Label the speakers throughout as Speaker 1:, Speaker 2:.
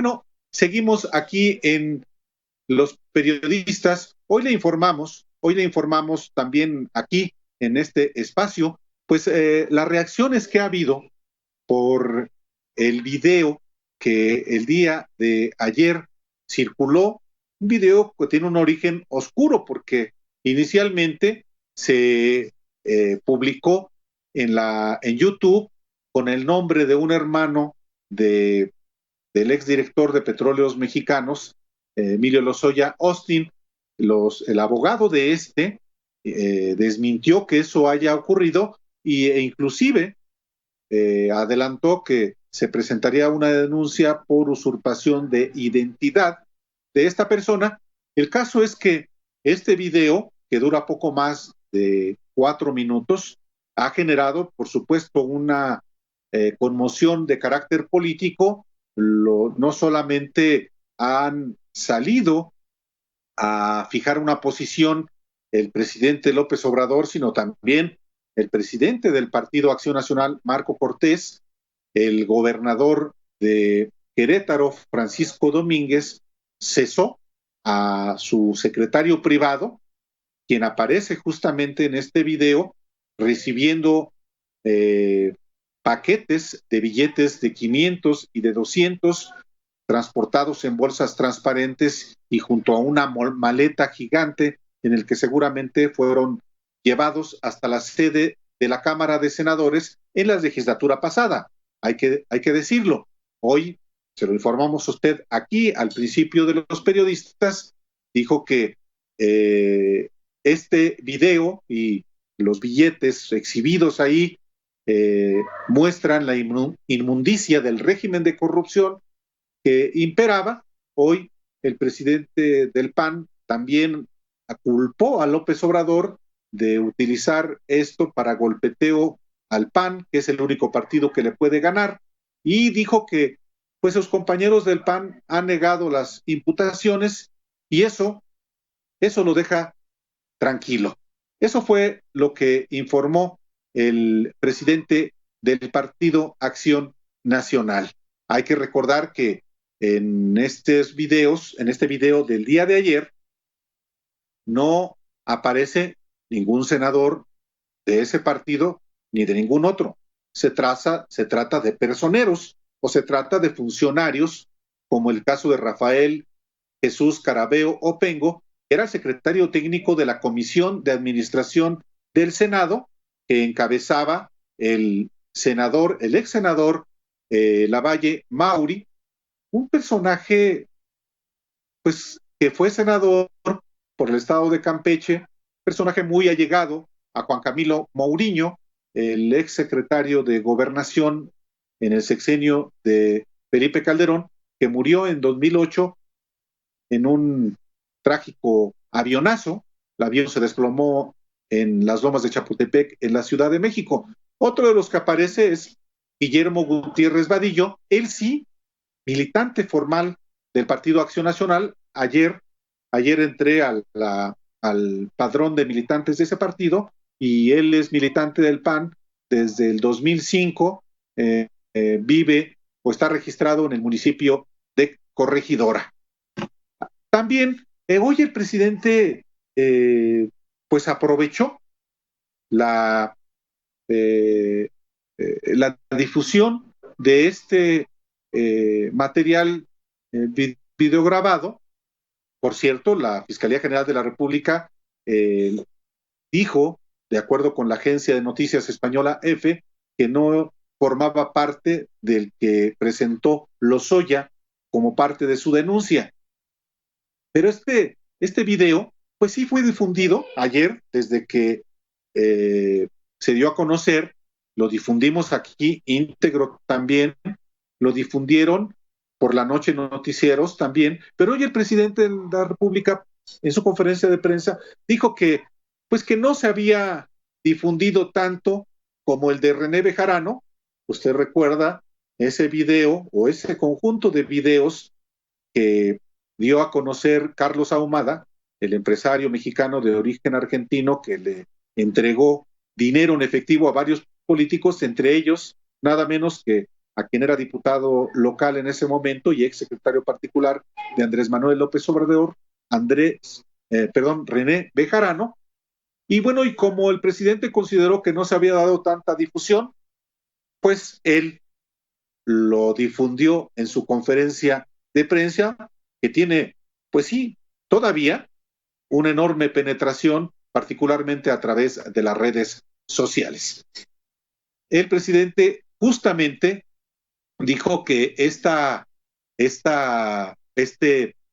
Speaker 1: Bueno, seguimos aquí en Los Periodistas. Hoy le informamos también aquí en este espacio, pues las reacciones que ha habido por el video que el día de ayer circuló, un video que tiene un origen oscuro porque inicialmente se publicó en YouTube con el nombre de un hermano de, del exdirector de Petróleos Mexicanos, Emilio Lozoya Austin. El abogado de desmintió que eso haya ocurrido e inclusive adelantó que se presentaría una denuncia por usurpación de identidad de esta persona. El caso es que este video, que dura poco más de 4 minutos, ha generado, por supuesto, una conmoción de carácter político. No solamente han salido a fijar una posición el presidente López Obrador, sino también el presidente del Partido Acción Nacional, Marco Cortés, el gobernador de Querétaro, Francisco Domínguez, cesó a su secretario privado, quien aparece justamente en este video recibiendo paquetes de billetes de 500 y de 200 transportados en bolsas transparentes y junto a una maleta gigante en el que seguramente fueron llevados hasta la sede de la Cámara de Senadores en la legislatura pasada. Hay que decirlo. Hoy se lo informamos a usted aquí al principio de Los Periodistas, dijo que este video y los billetes exhibidos ahí muestran la inmundicia del régimen de corrupción que imperaba. Hoy el presidente del PAN también culpó a López Obrador de utilizar esto para golpeteo al PAN, que es el único partido que le puede ganar, y dijo que pues sus compañeros del PAN han negado las imputaciones y eso lo deja tranquilo. Eso fue lo que informó el presidente del Partido Acción Nacional. Hay que recordar que en este video del día de ayer, no aparece ningún senador de ese partido ni de ningún otro. Se trata de personeros o se trata de funcionarios, como el caso de Rafael Jesús Carabeo Opengo, que era el secretario técnico de la Comisión de Administración del Senado, que encabezaba el ex senador Lavalle Mauri, un personaje pues que fue senador por el estado de Campeche, personaje muy allegado a Juan Camilo Mourinho, el ex secretario de Gobernación en el sexenio de Felipe Calderón, que murió en 2008 en un trágico avionazo. El avión se desplomó en las lomas de Chapultepec, en la Ciudad de México. Otro de los que aparece es Guillermo Gutiérrez Vadillo, él sí, militante formal del Partido Acción Nacional. Ayer entré al padrón de militantes de ese partido y él es militante del PAN desde el 2005, vive o está registrado en el municipio de Corregidora. También hoy el presidente pues aprovechó la difusión de este material videograbado. Por cierto, la Fiscalía General de la República dijo, de acuerdo con la agencia de noticias española EFE, que no formaba parte del que presentó Lozoya como parte de su denuncia. Pero este video, pues sí fue difundido ayer, desde que se dio a conocer, lo difundimos aquí íntegro también, lo difundieron por la noche noticieros también, pero hoy el presidente de la República, en su conferencia de prensa, dijo que pues que no se había difundido tanto como el de René Bejarano. Usted recuerda ese video o ese conjunto de videos que dio a conocer Carlos Ahumada, el empresario mexicano de origen argentino que le entregó dinero en efectivo a varios políticos, entre ellos nada menos que a quien era diputado local en ese momento y ex secretario particular de Andrés Manuel López Obrador, René Bejarano. Y bueno, y como el presidente consideró que no se había dado tanta difusión, pues él lo difundió en su conferencia de prensa, que tiene, pues sí, todavía una enorme penetración, particularmente a través de las redes sociales. El presidente justamente dijo que este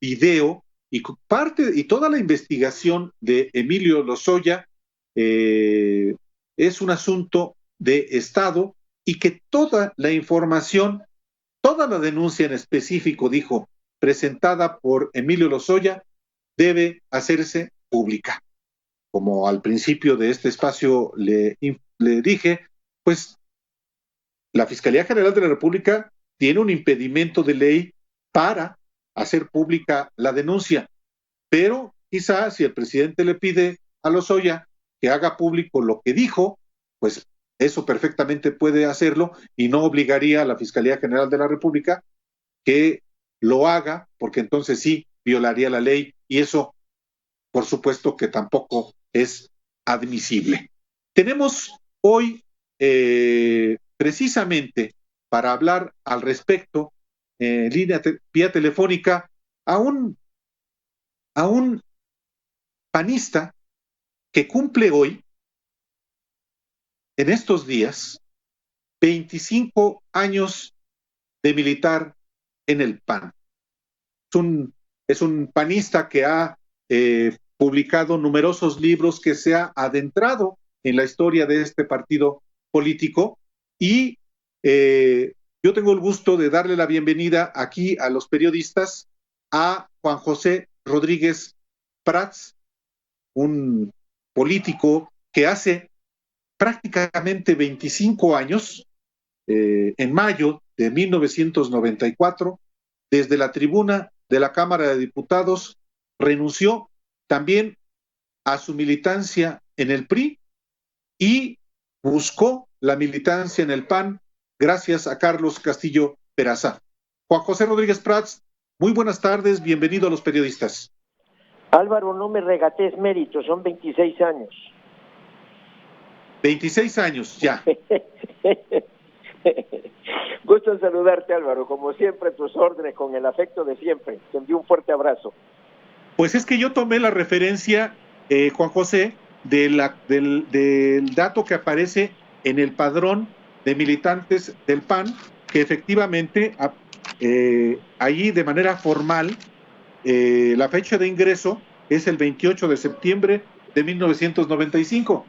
Speaker 1: video y toda la investigación de Emilio Lozoya es un asunto de Estado y que toda la información, toda la denuncia en específico, dijo, presentada por Emilio Lozoya, debe hacerse pública. Como al principio de este espacio le dije, pues la Fiscalía General de la República tiene un impedimento de ley para hacer pública la denuncia, pero quizá si el presidente le pide a Lozoya que haga público lo que dijo, pues eso perfectamente puede hacerlo y no obligaría a la Fiscalía General de la República que lo haga, porque entonces sí violaría la ley y eso, por supuesto, que tampoco es admisible. Tenemos hoy precisamente para hablar al respecto, vía telefónica, a un panista que cumple hoy, en estos días, 25 años de militar en el PAN. Es un panista que ha publicado numerosos libros, que se ha adentrado en la historia de este partido político y yo tengo el gusto de darle la bienvenida aquí a los periodistas a Juan José Rodríguez Prats, un político que hace prácticamente 25 años, en mayo de 1994, desde la tribuna de la Cámara de Diputados, renunció también a su militancia en el PRI y buscó la militancia en el PAN gracias a Carlos Castillo Peraza. Juan José Rodríguez Prats, muy buenas tardes, bienvenido a los periodistas.
Speaker 2: Álvaro, no me regates méritos, son 26 años.
Speaker 1: 26 años, ya.
Speaker 2: Gusto en saludarte, Álvaro, como siempre, tus órdenes, con el afecto de siempre. Te envío un fuerte abrazo.
Speaker 1: Pues es que yo tomé la referencia, Juan José, del dato que aparece en el padrón de militantes del PAN, que efectivamente allí de manera formal la fecha de ingreso es el 28 de septiembre de 1995.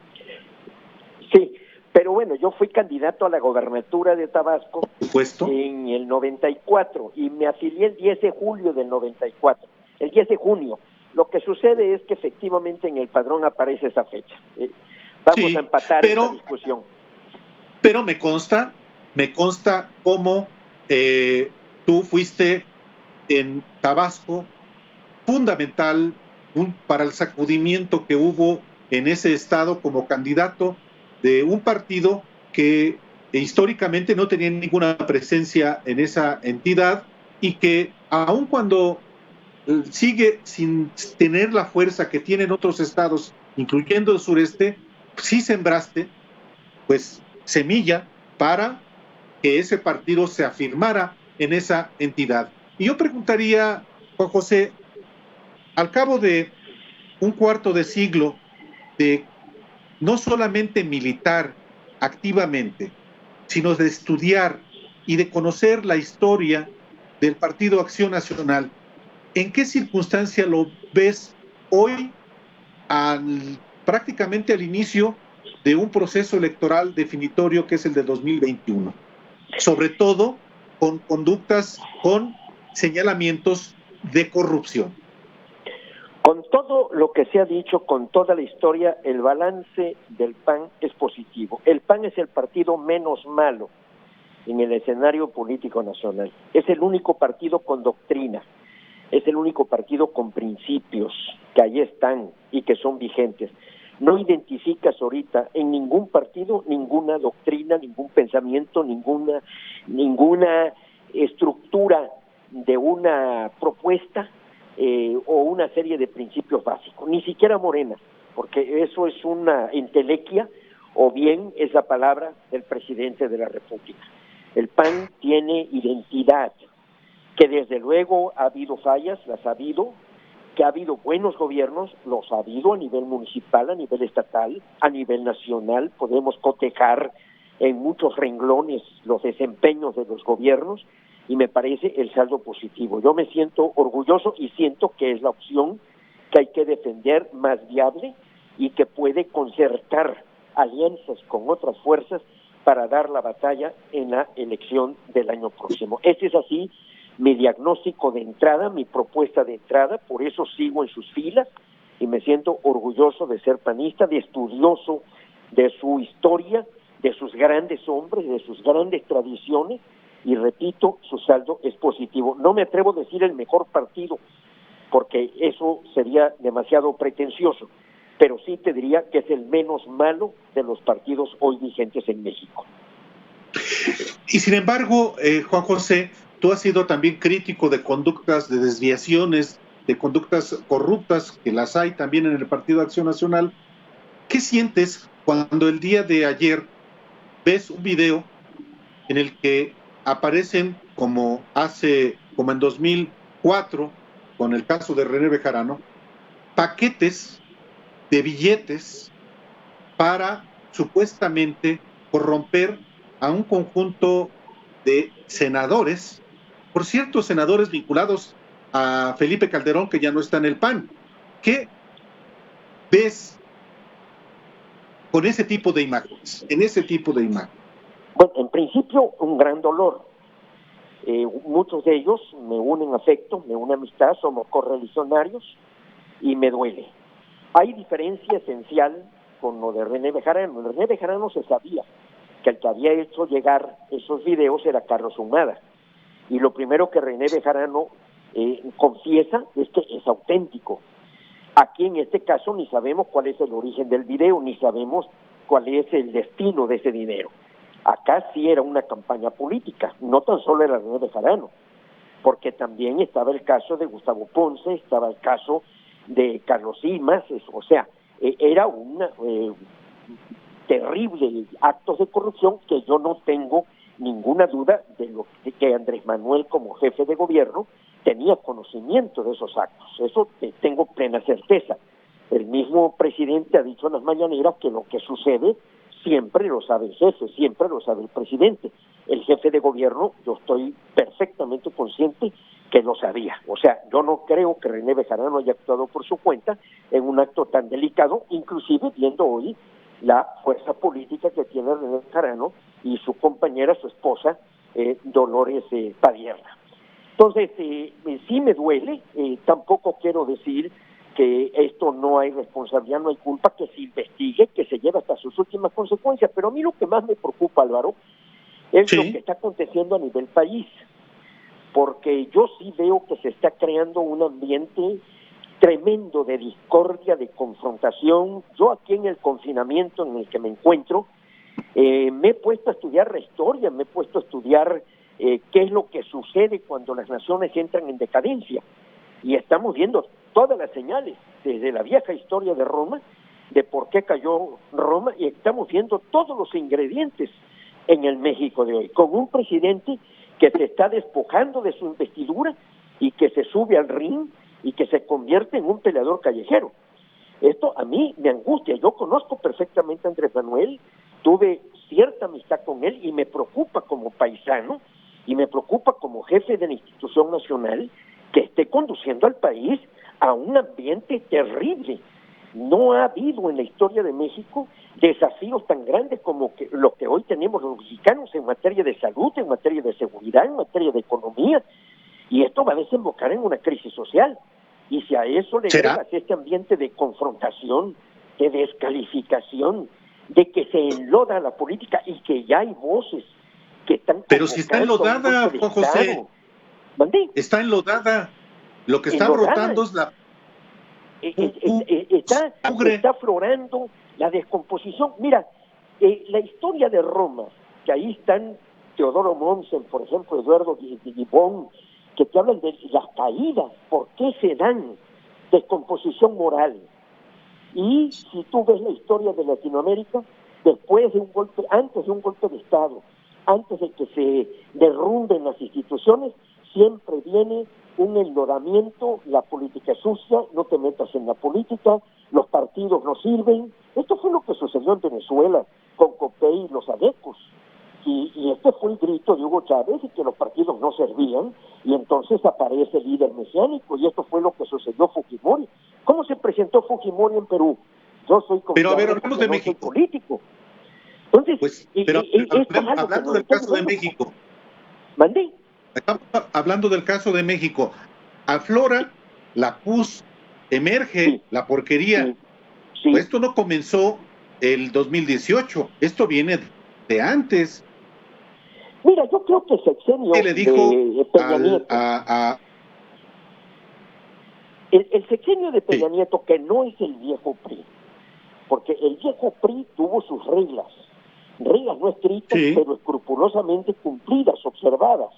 Speaker 2: Sí, pero bueno, yo fui candidato a la gobernatura de Tabasco,
Speaker 1: por supuesto,
Speaker 2: en el 94 y me afilié el 10 de julio del 94, el 10 de junio. Lo que sucede es que efectivamente en el padrón aparece esa fecha. Vamos a empatar esta discusión.
Speaker 1: Pero me consta cómo tú fuiste en Tabasco fundamental para el sacudimiento que hubo en ese estado como candidato de un partido que históricamente no tenía ninguna presencia en esa entidad y que aun cuando sigue sin tener la fuerza que tienen otros estados, incluyendo el sureste, sí sembraste pues semilla para que ese partido se afirmara en esa entidad. Y yo preguntaría, Juan José, al cabo de un cuarto de siglo de no solamente militar activamente, sino de estudiar y de conocer la historia del Partido Acción Nacional, ¿en qué circunstancia lo ves hoy prácticamente al inicio de un proceso electoral definitorio que es el de 2021? Sobre todo con conductas, con señalamientos de corrupción.
Speaker 2: Con todo lo que se ha dicho, con toda la historia, el balance del PAN es positivo. El PAN es el partido menos malo en el escenario político nacional. Es el único partido con doctrina, es el único partido con principios que ahí están y que son vigentes. No identificas ahorita en ningún partido ninguna doctrina, ningún pensamiento, ninguna estructura de una propuesta o una serie de principios básicos, ni siquiera Morena, porque eso es una entelequia o bien es la palabra del presidente de la República. El PAN tiene identidad, que desde luego ha habido fallas, las ha habido, que ha habido buenos gobiernos, los ha habido a nivel municipal, a nivel estatal, a nivel nacional, podemos cotejar en muchos renglones los desempeños de los gobiernos y me parece el saldo positivo. Yo me siento orgulloso y siento que es la opción que hay que defender más viable y que puede concertar alianzas con otras fuerzas para dar la batalla en la elección del año próximo. Ese es así mi diagnóstico de entrada, mi propuesta de entrada, por eso sigo en sus filas y me siento orgulloso de ser panista, de estudioso de su historia, de sus grandes hombres, de sus grandes tradiciones y repito, su saldo es positivo. No me atrevo a decir el mejor partido porque eso sería demasiado pretencioso, pero sí te diría que es el menos malo de los partidos hoy vigentes en México.
Speaker 1: Y sin embargo, Juan José, tú has sido también crítico de conductas, de desviaciones, de conductas corruptas, que las hay también en el Partido Acción Nacional. ¿Qué sientes cuando el día de ayer ves un video en el que aparecen, como en 2004, con el caso de René Bejarano, paquetes de billetes para supuestamente corromper a un conjunto de senadores, por cierto, senadores vinculados a Felipe Calderón, que ya no está en el PAN? ¿Qué ves con ese tipo de imágenes, en ese tipo de imágenes?
Speaker 2: Bueno, en principio, un gran dolor. Muchos de ellos me unen afecto, me unen amistad, somos correligionarios y me duele. Hay diferencia esencial con lo de René Bejarano. René Bejarano se sabía que el que había hecho llegar esos videos era Carlos Humada. Y lo primero que René Bejarano confiesa es que es auténtico. Aquí en este caso ni sabemos cuál es el origen del video, ni sabemos cuál es el destino de ese dinero. Acá sí era una campaña política, no tan solo era René Bejarano, porque también estaba el caso de Gustavo Ponce, estaba el caso de Carlos Simas, o sea, era una terrible actos de corrupción que yo no tengo ninguna duda de lo que Andrés Manuel como jefe de gobierno tenía conocimiento de esos actos, eso tengo plena certeza. El mismo presidente ha dicho en las mañaneras que lo que sucede siempre lo sabe el jefe, siempre lo sabe el presidente. El jefe de gobierno, yo estoy perfectamente consciente que lo sabía. O sea, yo no creo que René Bejarano haya actuado por su cuenta en un acto tan delicado, inclusive viendo hoy la fuerza política que tiene René Bejarano y su compañera, su esposa, Dolores Padierna. Entonces, sí me duele, tampoco quiero decir que esto no hay responsabilidad, no hay culpa, que se investigue, que se lleve hasta sus últimas consecuencias, pero a mí lo que más me preocupa, Álvaro, es lo que está aconteciendo a nivel país, porque yo sí veo que se está creando un ambiente tremendo de discordia, de confrontación. Yo aquí en el confinamiento en el que me encuentro, me he puesto a estudiar la historia, me he puesto a estudiar qué es lo que sucede cuando las naciones entran en decadencia, y estamos viendo todas las señales, desde la vieja historia de Roma, de por qué cayó Roma, y estamos viendo todos los ingredientes en el México de hoy, con un presidente que se está despojando de su investidura y que se sube al ring y que se convierte en un peleador callejero. Esto a mí me angustia. Yo conozco perfectamente a Andrés Manuel, tuve cierta amistad con él y me preocupa como paisano y me preocupa como jefe de la institución nacional que esté conduciendo al país a un ambiente terrible. No ha habido en la historia de México desafíos tan grandes como lo que hoy tenemos los mexicanos en materia de salud, en materia de seguridad, en materia de economía, y esto va a desembocar en una crisis social. Y si a eso le agregas este ambiente de confrontación, de descalificación, de que se enloda la política y que ya hay voces que están...
Speaker 1: Pero si está enlodada, Juan José,
Speaker 2: ¿Mandé?
Speaker 1: está enlodada. Lo que está brotando es la...
Speaker 2: está aflorando la descomposición. Mira, la historia de Roma, que ahí están Teodoro Mommsen, por ejemplo, Eduardo Gibbon, que te hablan de las caídas, por qué se dan, descomposición moral. Y si tú ves la historia de Latinoamérica, después de un golpe, antes de un golpe de Estado, antes de que se derrumben las instituciones, siempre viene un enlodamiento, la política es sucia, no te metas en la política, los partidos no sirven. Esto fue lo que sucedió en Venezuela con Copey y los adecos. Y este fue el grito de Hugo Chávez y que los partidos no servían, y entonces aparece el líder mesiánico, y esto fue lo que sucedió Fujimori. ¿Cómo se presentó Fujimori en Perú? Yo soy
Speaker 1: Pero a ver, hablamos de
Speaker 2: no
Speaker 1: México.
Speaker 2: soy político. Entonces,
Speaker 1: pues, pero hablando del caso de México.
Speaker 2: ¿Mandé?
Speaker 1: Hablando del caso de México, aflora la pus, emerge
Speaker 2: Sí.
Speaker 1: la porquería.
Speaker 2: Sí.
Speaker 1: Pues esto no comenzó el 2018, esto viene de antes.
Speaker 2: Mira, yo creo que el sexenio
Speaker 1: ¿Qué le dijo
Speaker 2: de Peña Nieto, el sexenio de Peña Nieto, que no es el viejo PRI, porque el viejo PRI tuvo sus reglas no estrictas, pero escrupulosamente cumplidas, observadas.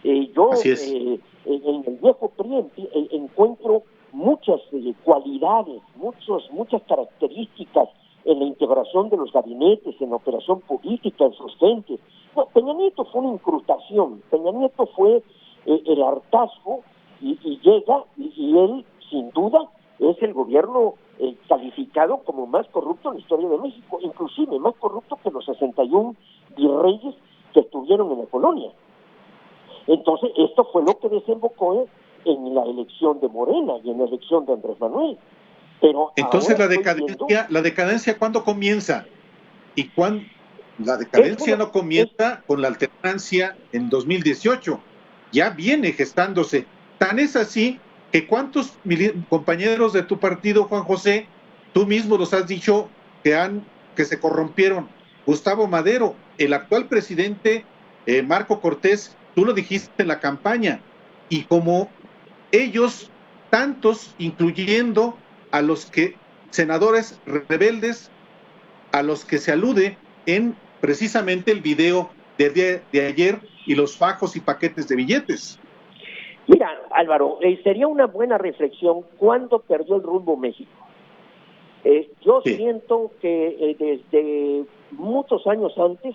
Speaker 2: Yo en el viejo PRI encuentro muchas cualidades, muchas características en la integración de los gabinetes, en la operación política, en sus gentes. No, Peña Nieto fue una incrustación, Peña Nieto fue el hartazgo y llega, y él, sin duda, es el gobierno calificado como más corrupto en la historia de México, inclusive más corrupto que los 61 virreyes que estuvieron en la colonia. Entonces, esto fue lo que desembocó en la elección de Morena y en la elección de Andrés Manuel. Pero
Speaker 1: entonces la decadencia ¿cuándo comienza? Y la decadencia no comienza con la alternancia en 2018, ya viene gestándose. Tan es así que cuántos compañeros de tu partido, Juan José, tú mismo los has dicho que se corrompieron. Gustavo Madero, el actual presidente, Marco Cortés, tú lo dijiste en la campaña, y como ellos, tantos, incluyendo a los senadores rebeldes, a los que se alude en precisamente el video de ayer y los fajos y paquetes de billetes.
Speaker 2: Mira, Álvaro, sería una buena reflexión cuándo perdió el rumbo México. Yo siento que desde muchos años antes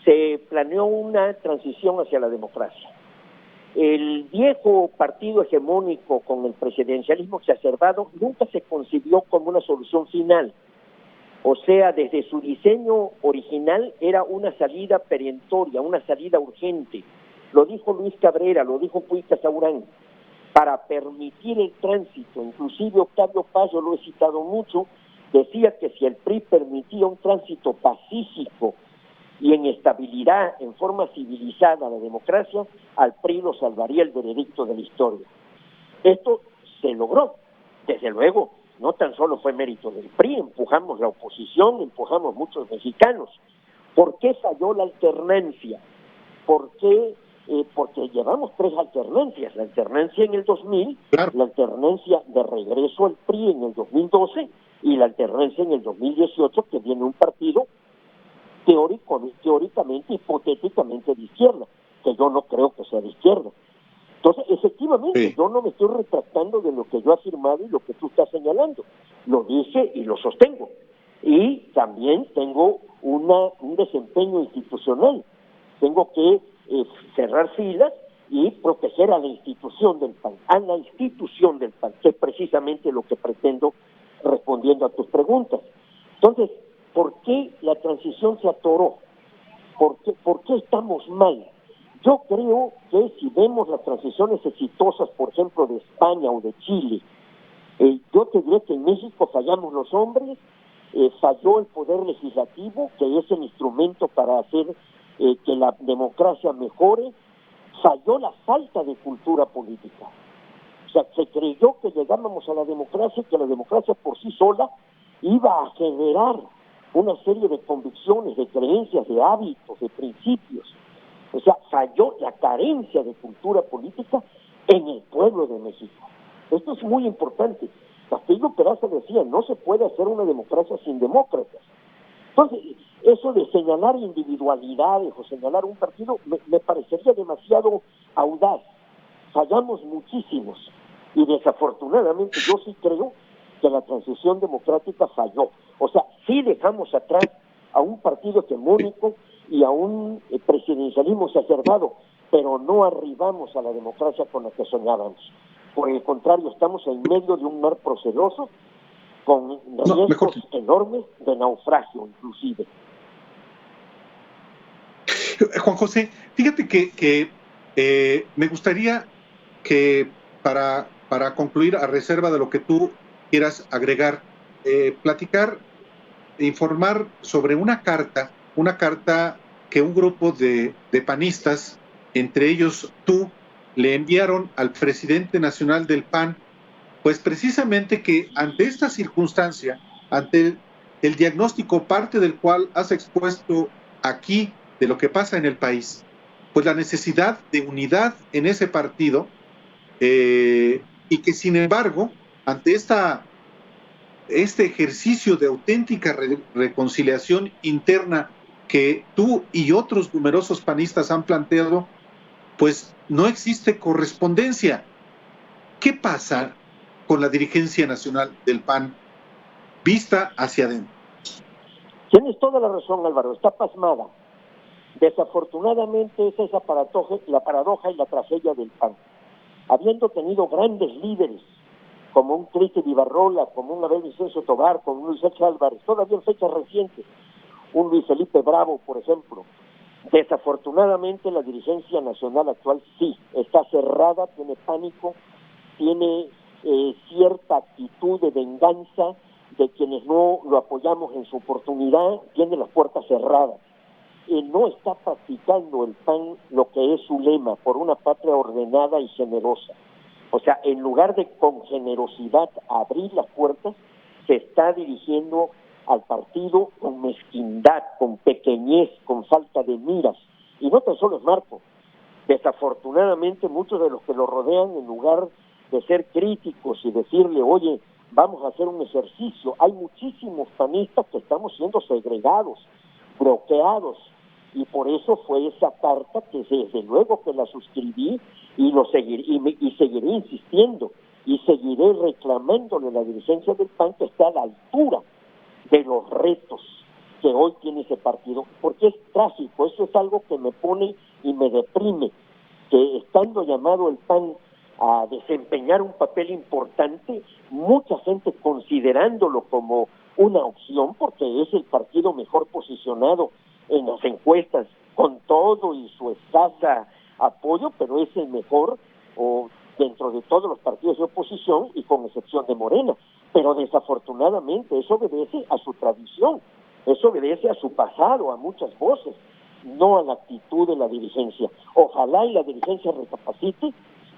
Speaker 2: se planeó una transición hacia la democracia. El viejo partido hegemónico con el presidencialismo exacerbado nunca se concibió como una solución final. O sea, desde su diseño original era una salida perentoria, una salida urgente. Lo dijo Luis Cabrera, lo dijo Puig Casaurán, para permitir el tránsito. Inclusive Octavio Paz, yo lo he citado mucho, decía que si el PRI permitía un tránsito pacífico y en estabilidad, en forma civilizada a la democracia, al PRI lo salvaría el veredicto de la historia. Esto se logró, desde luego. No tan solo fue mérito del PRI, empujamos la oposición, empujamos muchos mexicanos. ¿Por qué falló la alternancia? ¿Por qué? Porque llevamos 3 alternancias, la alternancia en el 2000, claro, la alternancia de regreso al PRI en el 2012 y la alternancia en el 2018, que viene un partido teóricamente, hipotéticamente de izquierda, que yo no creo que sea de izquierda. Entonces, efectivamente, yo no me estoy retractando de lo que yo he afirmado y lo que tú estás señalando. Lo dije y lo sostengo. Y también tengo un desempeño institucional. Tengo que cerrar filas y proteger a la institución del PAN, que es precisamente lo que pretendo respondiendo a tus preguntas. Entonces, ¿por qué la transición se atoró? ¿Por qué estamos mal? Yo creo que si vemos las transiciones exitosas, por ejemplo, de España o de Chile, yo te diré que en México fallamos los hombres, falló el poder legislativo, que es el instrumento para hacer que la democracia mejore, falló la falta de cultura política. O sea, se creyó que llegábamos a la democracia y que la democracia por sí sola iba a generar una serie de convicciones, de creencias, de hábitos, de principios. O sea, falló la carencia de cultura política en el pueblo de México. Esto es muy importante. Castillo Peraza decía, no se puede hacer una democracia sin demócratas. Entonces, eso de señalar individualidades o señalar un partido me parecería demasiado audaz. Fallamos muchísimos y desafortunadamente yo sí creo que la transición democrática falló. O sea, sí dejamos atrás a un partido hegemónico y a un presidencialismo exacerbado, pero no arribamos a la democracia con la que soñábamos. Por el contrario, estamos en medio de un mar proceloso con riesgos enormes de naufragio, inclusive.
Speaker 1: Juan José, fíjate que me gustaría que para concluir, a reserva de lo que tú quieras agregar, platicar, informar sobre una carta que un grupo de panistas, entre ellos tú, le enviaron al presidente nacional del PAN, pues precisamente que ante esta circunstancia, ante el diagnóstico, parte del cual has expuesto aquí de lo que pasa en el país, pues la necesidad de unidad en ese partido, y que sin embargo, ante este ejercicio de auténtica reconciliación interna que tú y otros numerosos panistas han planteado, pues no existe correspondencia. ¿Qué pasa con la dirigencia nacional del PAN vista hacia adentro?
Speaker 2: Tienes toda la razón, Álvaro, está pasmada. Desafortunadamente esa es la paradoja y la tragedia del PAN. Habiendo tenido grandes líderes, como un Cristian Ibarrola, como un Abel Vicencio Tobar, como un Luis H. Álvarez, todavía en fechas recientes, un Luis Felipe Bravo, por ejemplo. Desafortunadamente la dirigencia nacional actual sí, está cerrada, tiene pánico, tiene cierta actitud de venganza de quienes no lo apoyamos en su oportunidad, tiene las puertas cerradas. No está practicando el PAN lo que es su lema, por una patria ordenada y generosa. O sea, en lugar de con generosidad abrir las puertas, se está dirigiendo al partido con mezquindad, con pequeñez, con falta de miras. Y no tan solo es Marco. Desafortunadamente, muchos de los que lo rodean, en lugar de ser críticos y decirle, oye, vamos a hacer un ejercicio, hay muchísimos panistas que estamos siendo segregados, bloqueados, y por eso fue esa carta que desde luego que la suscribí y seguiré insistiendo y seguiré reclamándole a la dirigencia del PAN que está a la altura de los retos que hoy tiene ese partido, porque es trágico, eso es algo que me pone y me deprime, que estando llamado el PAN a desempeñar un papel importante, mucha gente considerándolo como una opción, porque es el partido mejor posicionado en las encuestas, con todo y su escasa apoyo, pero es el mejor o dentro de todos los partidos de oposición y con excepción de Morena. Pero desafortunadamente eso obedece a su tradición, eso obedece a su pasado, a muchas voces, no a la actitud de la dirigencia. Ojalá y la dirigencia recapacite.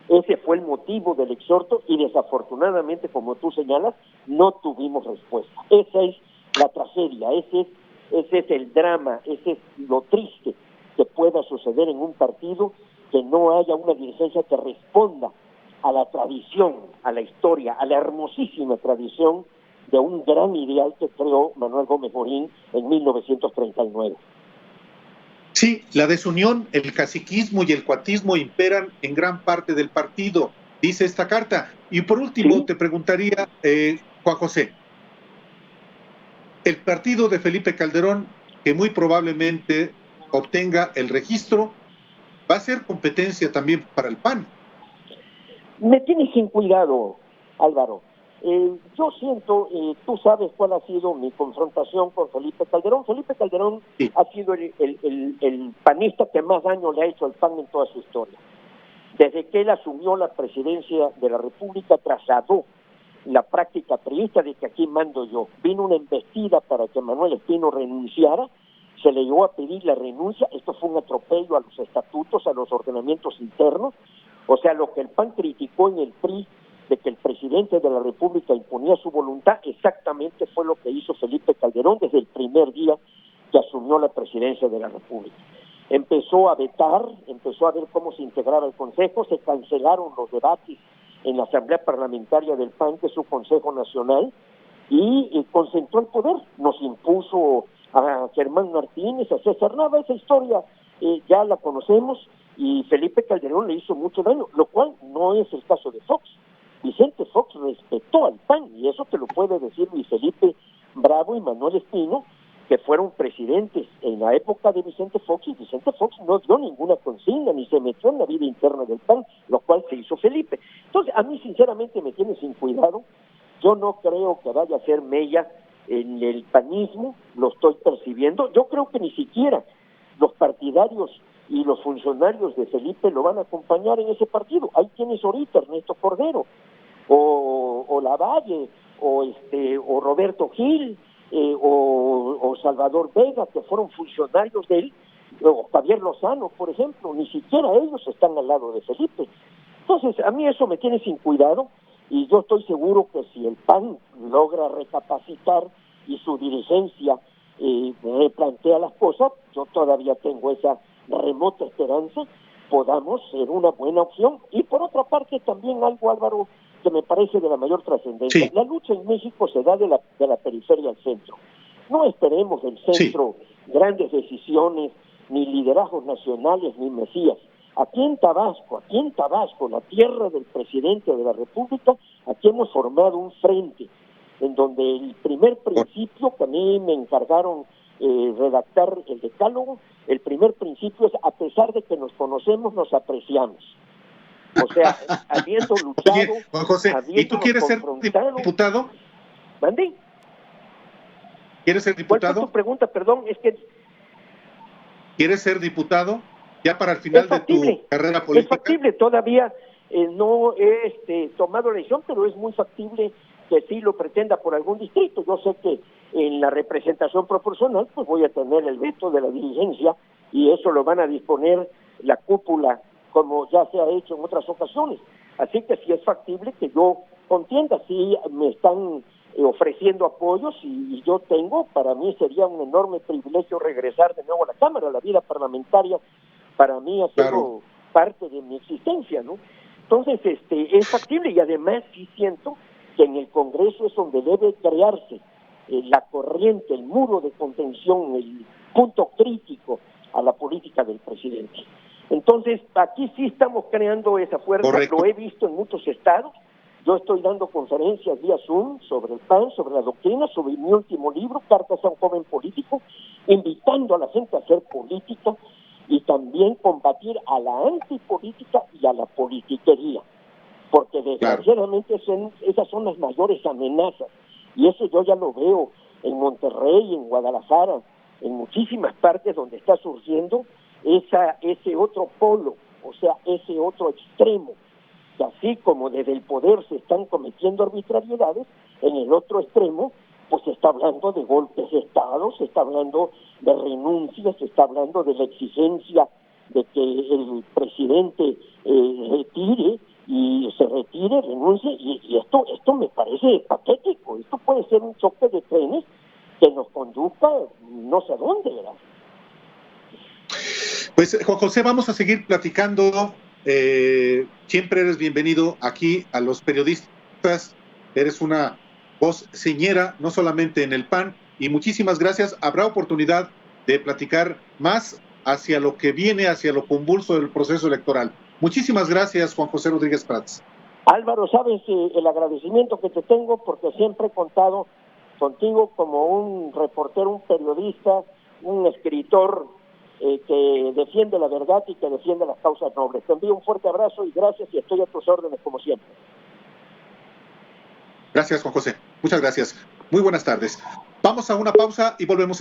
Speaker 2: Ese fue el motivo del exhorto y desafortunadamente, como tú señalas, no tuvimos respuesta. Esa es la tragedia, ese es el drama, ese es lo triste que pueda suceder en un partido, que no haya una dirigencia que responda a la tradición, a la historia, a la hermosísima tradición de un gran ideal que creó Manuel Gómez Morín en 1939.
Speaker 1: Sí, la desunión, el caciquismo y el cuatismo imperan en gran parte del partido, dice esta carta. Y por último, ¿sí? Te preguntaría, Juan José, el partido de Felipe Calderón, que muy probablemente obtenga el registro, va a ser competencia también para el PAN.
Speaker 2: Me tienes sin cuidado, Álvaro. Yo siento, tú sabes cuál ha sido mi confrontación con Felipe Calderón. Felipe Calderón sí. Ha sido el panista que más daño le ha hecho al PAN en toda su historia. Desde que él asumió la presidencia de la República, trasladó la práctica priista de que aquí mando yo. Vino una embestida para que Manuel Espino renunciara, se le llegó a pedir la renuncia, esto fue un atropello a los estatutos, a los ordenamientos internos, o sea, lo que el PAN criticó en el PRI, de que el presidente de la República imponía su voluntad, exactamente fue lo que hizo Felipe Calderón desde el primer día que asumió la presidencia de la República. Empezó a vetar, empezó a ver cómo se integraba el Consejo, se cancelaron los debates en la Asamblea Parlamentaria del PAN, que es su Consejo Nacional, y concentró el poder, nos impuso a Germán Martínez, a César Nava. Esa historia ya la conocemos, y Felipe Calderón le hizo mucho daño, lo cual no es el caso de Fox. Vicente Fox respetó al PAN, y eso te lo puede decir Luis Felipe Bravo y Manuel Espino, que fueron presidentes en la época de Vicente Fox, y Vicente Fox no dio ninguna consigna ni se metió en la vida interna del PAN, lo cual se hizo Felipe. Entonces, a mí sinceramente me tiene sin cuidado. Yo no creo que vaya a ser mella en el panismo, lo estoy percibiendo. Yo creo que ni siquiera los partidarios y los funcionarios de Felipe lo van a acompañar en ese partido. Ahí tienes ahorita Ernesto Cordero, o Lavalle, o Roberto Gil, o Salvador Vega, que fueron funcionarios de él, o Javier Lozano, por ejemplo. Ni siquiera ellos están al lado de Felipe. Entonces, a mí eso me tiene sin cuidado, y yo estoy seguro que si el PAN logra recapacitar y su dirigencia replantea las cosas, yo todavía tengo esa remota esperanza, podamos ser una buena opción. Y por otra parte también algo, Álvaro, que me parece de la mayor trascendencia.
Speaker 1: Sí.
Speaker 2: La lucha en México se da de la periferia al centro. No esperemos del centro grandes decisiones, ni liderazgos nacionales, ni mesías. Aquí en Tabasco, la tierra del presidente de la República, aquí hemos formado un frente en donde el primer principio, que a mí me encargaron redactar el decálogo, el primer principio es: a pesar de que nos conocemos, nos apreciamos. O sea, habiendo luchado,
Speaker 1: Oye, Juan José, ¿y tú quieres ser diputado?
Speaker 2: ¿Mande?
Speaker 1: ¿Quieres ser
Speaker 2: ¿Cuál
Speaker 1: diputado?
Speaker 2: fue tu pregunta? Perdón, es que...
Speaker 1: ¿Quieres ser diputado ya para el final de tu carrera política?
Speaker 2: Es factible, todavía no he tomado la decisión, pero es muy factible que sí lo pretenda por algún distrito. Yo sé que en la representación proporcional pues voy a tener el veto de la dirigencia, y eso lo van a disponer la cúpula, como ya se ha hecho en otras ocasiones. Así que sí es factible que yo contienda. Sí me están ofreciendo apoyos, y yo tengo, para mí sería un enorme privilegio regresar de nuevo a la Cámara. La vida parlamentaria para mí ha sido parte de mi existencia, ¿no? Entonces, es factible, y además sí siento que en el Congreso es donde debe crearse la corriente, el muro de contención, el punto crítico a la política del presidente. Entonces, aquí sí estamos creando esa fuerza. Correcto. Lo he visto en muchos estados. Yo estoy dando conferencias vía Zoom sobre el PAN, sobre la doctrina, sobre mi último libro, Cartas a un joven político, invitando a la gente a hacer política y también combatir a la antipolítica y a la politiquería, porque desgraciadamente esas son las mayores amenazas, y eso yo ya lo veo en Monterrey, en Guadalajara, en muchísimas partes donde está surgiendo ese otro polo, o sea, ese otro extremo, que así como desde el poder se están cometiendo arbitrariedades, en el otro extremo pues se está hablando de golpes de Estado, se está hablando de renuncias, se está hablando de la exigencia de que el presidente renuncie, y esto me parece patético. Esto puede ser un choque de trenes que nos conduzca no sé a dónde, ¿verdad?
Speaker 1: Pues, Juan José, vamos a seguir platicando. Siempre eres bienvenido aquí a los periodistas. Eres una voz señera, no solamente en el PAN, y muchísimas gracias. Habrá oportunidad de platicar más hacia lo que viene, hacia lo convulso del proceso electoral. Muchísimas gracias, Juan José Rodríguez Prats.
Speaker 2: Álvaro, sabes el agradecimiento que te tengo, porque siempre he contado contigo como un reportero, un periodista, un escritor que defiende la verdad y que defiende las causas nobles. Te envío un fuerte abrazo y gracias, y estoy a tus órdenes como siempre.
Speaker 1: Gracias, Juan José. Muchas gracias. Muy buenas tardes. Vamos a una pausa y volvemos en